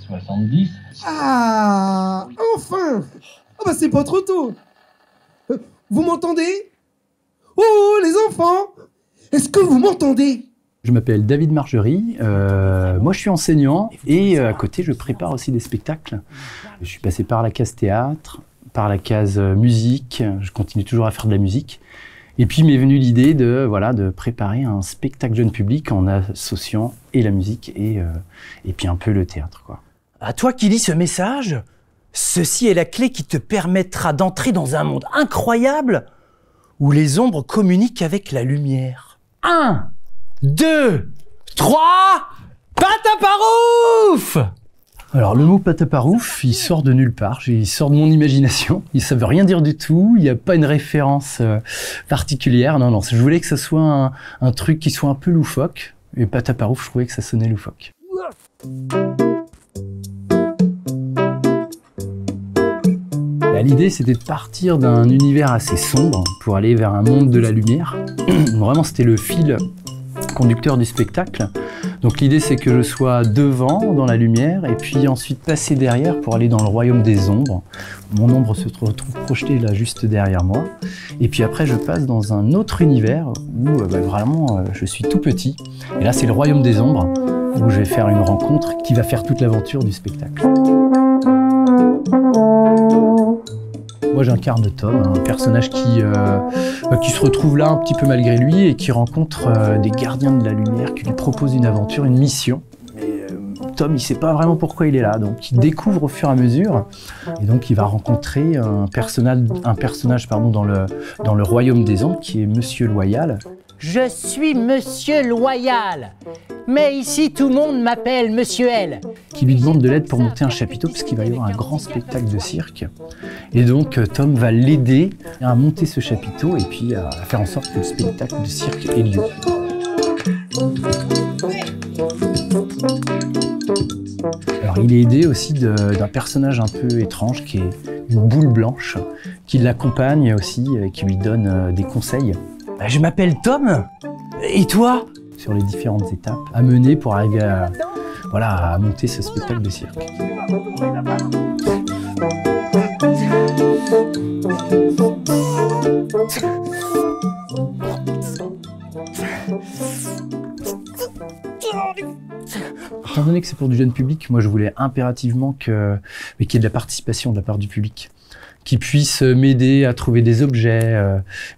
70. Ah, enfin! Ah bah c'est pas trop tôt. Vous m'entendez? Oh, les enfants! Est-ce que vous m'entendez? Je m'appelle David Margerie, moi je suis enseignant et à côté je prépare aussi des spectacles. Je suis passé par la case théâtre, par la case musique, je continue toujours à faire de la musique. Et puis m'est venue l'idée de préparer un spectacle jeune public en associant et la musique et puis un peu le théâtre, quoi. À toi qui lis ce message, ceci est la clé qui te permettra d'entrer dans un monde incroyable où les ombres communiquent avec la lumière. 1, 2, 3, pataparouf! Alors le mot pataparouf, il sort de nulle part, il sort de mon imagination, ça veut rien dire du tout, il n'y a pas une référence particulière, non, je voulais que ça soit un truc qui soit un peu loufoque, et pataparouf, je trouvais que ça sonnait loufoque. L'idée, c'était de partir d'un univers assez sombre pour aller vers un monde de la lumière. Vraiment, c'était le fil conducteur du spectacle. Donc l'idée, c'est que je sois devant, dans la lumière, et puis ensuite passer derrière pour aller dans le royaume des ombres. Mon ombre se retrouve projetée là, juste derrière moi. Et puis après, je passe dans un autre univers où vraiment, je suis tout petit. Et là, c'est le royaume des ombres, où je vais faire une rencontre qui va faire toute l'aventure du spectacle. Moi j'incarne Tom, un personnage qui se retrouve là un petit peu malgré lui et qui rencontre des gardiens de la lumière qui lui proposent une aventure, une mission. Mais Tom il sait pas vraiment pourquoi il est là, donc il découvre au fur et à mesure et donc il va rencontrer un personnage dans le royaume des ombres qui est Monsieur Loyal. Je suis Monsieur Loyal, mais ici tout le monde m'appelle Monsieur L. Qui lui demande de l'aide pour monter un chapiteau puisqu'il va y avoir un grand spectacle de cirque. Et donc Tom va l'aider à monter ce chapiteau et puis à faire en sorte que le spectacle de cirque ait lieu. Alors il est aidé aussi d'un personnage un peu étrange qui est une boule blanche qui l'accompagne aussi et qui lui donne des conseils. Je m'appelle Tom, et toi? Sur les différentes étapes à mener pour arriver à monter ce spectacle de cirque. Étant donné que c'est pour du jeune public, moi je voulais impérativement qu'il y ait de la participation de la part du public, qui puisse m'aider à trouver des objets,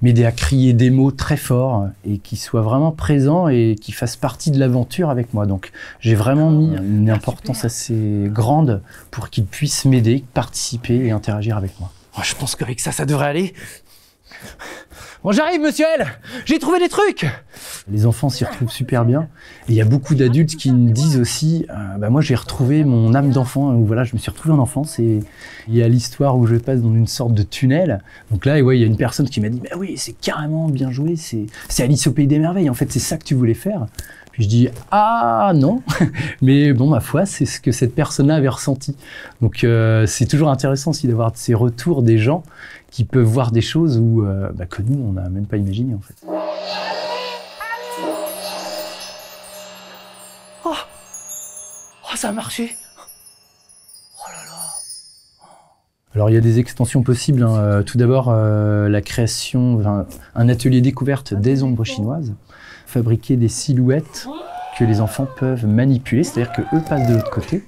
m'aider à crier des mots très forts et qui soit vraiment présent et qui fasse partie de l'aventure avec moi. Donc j'ai vraiment mis une importance assez grande pour qu'il puisse m'aider, participer et interagir avec moi. Oh, je pense qu'avec ça devrait aller. Bon, j'arrive, monsieur L. J'ai trouvé des trucs. Les enfants s'y retrouvent super bien. Et il y a beaucoup d'adultes qui me disent aussi moi j'ai retrouvé mon âme d'enfant, où je me suis retrouvé en enfance. Et il y a l'histoire où je passe dans une sorte de tunnel. Donc là, il y a une personne qui m'a dit « oui, c'est carrément bien joué, c'est Alice au Pays des Merveilles, en fait, c'est ça que tu voulais faire ». Puis je dis « ah non !» Mais bon, ma foi, c'est ce que cette personne-là avait ressenti. Donc c'est toujours intéressant aussi d'avoir ces retours des gens qui peuvent voir des choses que nous, on n'a même pas imaginé en fait. Oh, ça a marché. Oh là là. Alors il y a des extensions possibles. Tout d'abord, la création, un atelier découverte des ombres chinoises, fabriquer des silhouettes que les enfants peuvent manipuler, c'est-à-dire qu'eux passent de l'autre côté.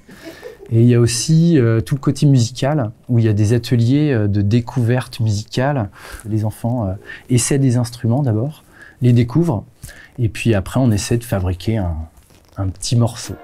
Et il y a aussi tout le côté musical, où il y a des ateliers de découverte musicale. Les enfants essaient des instruments d'abord, les découvrent, et puis après on essaie de fabriquer un petit morceau.